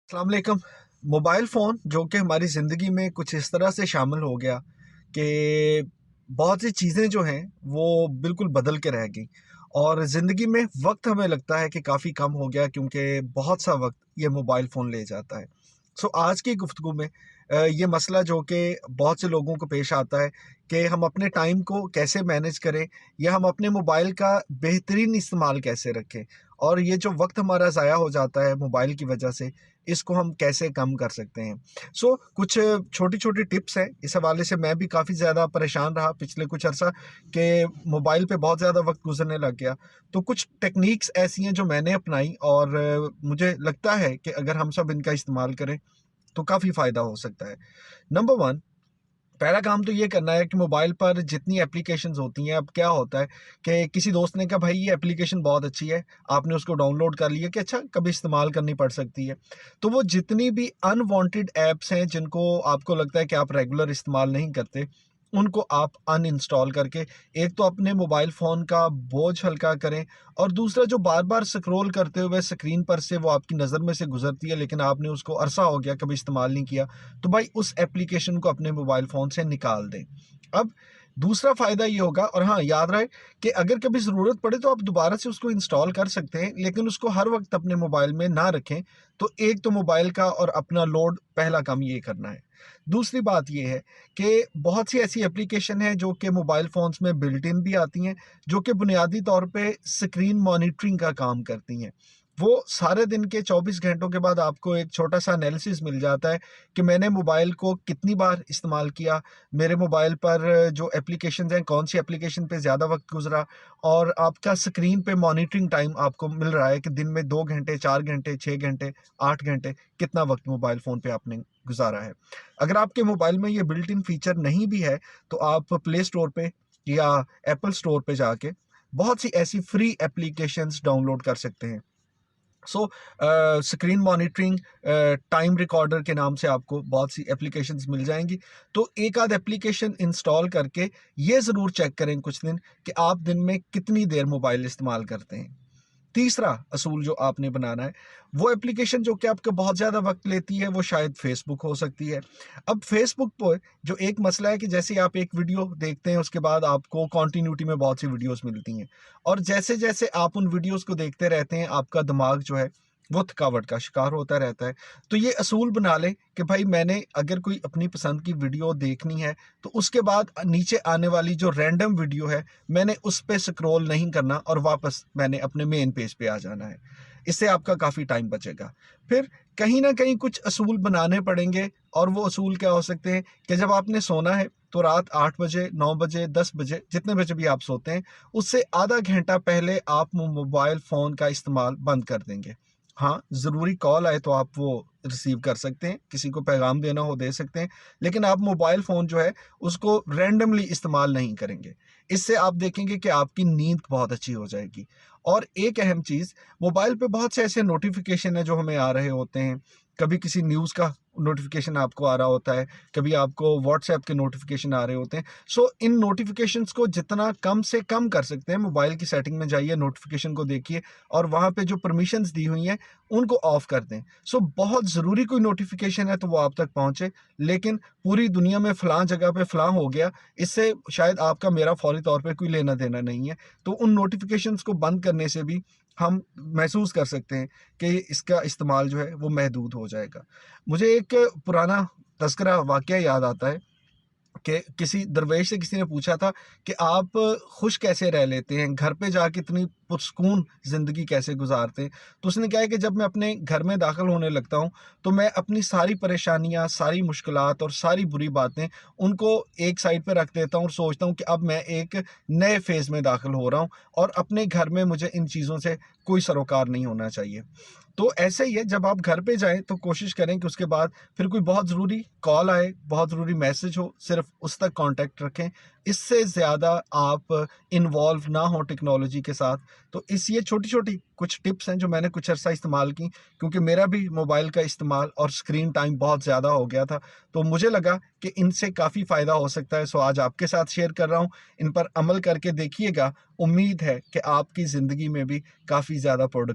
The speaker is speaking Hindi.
अस्सलाम वालेकुम। मोबाइल फ़ोन जो कि हमारी ज़िंदगी में कुछ इस तरह से शामिल हो गया कि बहुत सी चीज़ें जो हैं वो बिल्कुल बदल के रह गई और ज़िंदगी में वक्त हमें लगता है कि काफ़ी कम हो गया क्योंकि बहुत सा वक्त ये मोबाइल फ़ोन ले जाता है। सो आज की गुफ्तगू में ये मसला जो कि बहुत से लोगों को पेश आता है कि हम अपने टाइम को कैसे मैनेज करें या हम अपने मोबाइल का बेहतरीन इस्तेमाल कैसे रखें और ये जो वक्त हमारा ज़ाया हो जाता है मोबाइल की वजह से, इसको हम कैसे कम कर सकते हैं। कुछ छोटी-छोटी टिप्स हैं, इस हवाले से मैं भी काफ़ी ज़्यादा परेशान रहा पिछले कुछ अरसा कि मोबाइल पे बहुत ज़्यादा वक़्त गुज़रने लग गया। तो कुछ टेक्नीक्स ऐसी हैं जो मैंने अपनाई और मुझे लगता है कि अगर हम सब इनका इस्तेमाल करें, तो काफ़ी फ़ायदा हो सकता है। नंबर 1, पहला काम तो ये करना है कि मोबाइल पर जितनी एप्लीकेशंस होती हैं, अब क्या होता है कि किसी दोस्त ने कहा भाई ये एप्लीकेशन बहुत अच्छी है, आपने उसको डाउनलोड कर लिया कि अच्छा कभी इस्तेमाल करनी पड़ सकती है। तो वो जितनी भी अनवांटेड ऐप्स हैं जिनको आपको लगता है कि आप रेगुलर इस्तेमाल नहीं करते, उनको आप अनइंस्टॉल करके एक तो अपने मोबाइल फ़ोन का बोझ हल्का करें और दूसरा जो बार-बार स्क्रॉल करते हुए स्क्रीन पर से वो आपकी नज़र में से गुज़रती है लेकिन आपने उसको अरसा हो गया कभी इस्तेमाल नहीं किया, तो भाई उस एप्लीकेशन को अपने मोबाइल फ़ोन से निकाल दें। अब दूसरा फ़ायदा ये होगा और हाँ, याद रहे कि अगर कभी ज़रूरत पड़े तो आप दोबारा से उसको इंस्टॉल कर सकते हैं, लेकिन उसको हर वक़्त अपने मोबाइल में ना रखें। तो एक तो मोबाइल का और अपना लोड पहला काम ये करना है। दूसरी बात ये है कि बहुत सी ऐसी एप्लीकेशन हैं जो कि मोबाइल फ़ोन्स में बिल्ट इन भी आती हैं, जो कि बुनियादी तौर पे स्क्रीन मॉनिटरिंग का काम करती हैं। वो सारे दिन के 24 घंटों के बाद आपको एक छोटा-सा एनालिसिस मिल जाता है कि मैंने मोबाइल को कितनी बार इस्तेमाल किया, मेरे मोबाइल पर जो एप्लीकेशंस हैं, कौन-सी एप्लीकेशन पे ज़्यादा वक़्त गुज़रा और आपका स्क्रीन पे मॉनिटरिंग टाइम आपको मिल रहा है कि दिन में 2 घंटे, 4 घंटे, 6 घंटे, 8 घंटे, कितना वक़्त मोबाइल फ़ोन पे आपने गुज़ारा है। अगर आपके मोबाइल में ये बिल्ट इन फ़ीचर नहीं भी है, तो आप प्ले स्टोर पे या एप्पल स्टोर पे जाके बहुत सी ऐसी फ्री एप्लीकेशंस डाउनलोड कर सकते हैं। स्क्रीन मॉनिटरिंग टाइम रिकॉर्डर के नाम से आपको बहुत सी एप्लीकेशंस मिल जाएँगी। तो एक आध एप्लीकेशन इंस्टॉल करके ये ज़रूर चेक करें कुछ दिन कि आप दिन में कितनी देर मोबाइल इस्तेमाल करते हैं। तीसरा असूल जो आपने बनाना है, वो एप्लीकेशन जो कि आपका बहुत ज़्यादा वक़्त लेती है, वो शायद फ़ेसबुक हो सकती है। अब फ़ेसबुक पे जो एक मसला है कि जैसे ही आप एक वीडियो देखते हैं, उसके बाद आपको कंटिन्यूटी में बहुत सी वीडियोज़ मिलती हैं और जैसे-जैसे आप उन वीडियोज़ को देखते रहते हैं, आपका दिमाग जो है, वो थकावट का शिकार होता रहता है। तो ये असूल बना लें कि भाई मैंने अगर कोई अपनी पसंद की वीडियो देखनी है, तो उसके बाद नीचे आने वाली जो रैंडम वीडियो है, मैंने उस पे स्क्रॉल नहीं करना और वापस मैंने अपने मेन पेज पे आ जाना है। इससे आपका काफ़ी टाइम बचेगा। फिर कहीं न कहीं कुछ असूल बनाने पड़ेंगे और वो असूल क्या हो सकते हैं कि जब आपने सोना है, तो रात 8 बजे, 9 बजे, 10 बजे, जितने बजे भी आप सोते हैं, उससे आधा घंटा पहले आप मोबाइल फ़ोन का इस्तेमाल बंद कर देंगे। हाँ, ज़रूरी कॉल आए तो आप वो रिसीव कर सकते हैं, किसी को पैगाम देना हो दे सकते हैं, लेकिन आप मोबाइल फ़ोन जो है उसको रैंडमली इस्तेमाल नहीं करेंगे। इससे आप देखेंगे कि आपकी नींद बहुत अच्छी हो जाएगी। और एक अहम चीज़, मोबाइल पे बहुत से ऐसे नोटिफ़िकेशन हैं जो हमें आ रहे होते हैं। कभी किसी न्यूज़ का नोटिफ़िकेशन आपको आ रहा होता है, कभी आपको व्हाट्सऐप के नोटिफ़िकेशन आ रहे होते हैं। इन नोटिफ़िकेशंस को जितना कम से कम कर सकते हैं, मोबाइल की सेटिंग में जाइए, नोटिफ़िकेशन को देखिए और वहाँ पे जो परमिशंस दी हुई हैं, उनको ऑफ कर दें। बहुत ज़रूरी कोई नोटिफ़िकेशन है तो वो आप तक पहुँचे, लेकिन पूरी दुनिया में फ़लाँ जगह पे फ़लाँ हो गया, इससे शायद आपका मेरा फ़ौरी तौर पे कोई लेना-देना नहीं है। तो उन नोटिफ़िकेशंस को बंद करने से भी हम महसूस कर सकते हैं कि इसका इस्तेमाल जो है वो महदूद हो जाएगा। मुझे एक पुराना तज़किरा वाक़या याद आता है कि किसी दरवेश से किसी ने पूछा था कि आप खुश कैसे रह लेते हैं? घर पे जाके इतनी पुरसुकून ज़िंदगी कैसे गुज़ारते हैं? तो उसने कहा है कि जब मैं अपने घर में दाखिल होने लगता हूँ, तो मैं अपनी सारी परेशानियाँ, सारी मुश्किलात और सारी बुरी बातें, उनको एक साइड पे रख देता हूँ और सोचता हूँ कि अब मैं एक नए फ़ेज़ में दाखिल हो रहा हूँ और अपने घर में मुझे इन चीज़ों से कोई सरोकार नहीं होना चाहिए। तो ऐसे ही है, जब आप घर पे जाएँ तो कोशिश करें कि उसके बाद फिर कोई बहुत ज़रूरी कॉल आए, बहुत ज़रूरी मैसेज हो, सिर्फ़ उस तक कॉन्टैक्ट रखें। इससे ज़्यादा आप इन्वॉल्व ना हों टेक्नोलॉजी के साथ। तो ये छोटी-छोटी कुछ टिप्स हैं जो मैंने कुछ अरसा इस्तेमाल की, क्योंकि मेरा भी मोबाइल का इस्तेमाल और स्क्रीन टाइम बहुत ज़्यादा हो गया था। तो मुझे लगा कि इनसे काफ़ी फ़ायदा हो सकता है, आज आपके साथ शेयर कर रहा हूँ। इन पर अमल करके देखिएगा, उम्मीद है कि आपकी ज़िंदगी में भी काफ़ी ज़्यादा प्रोडक्ट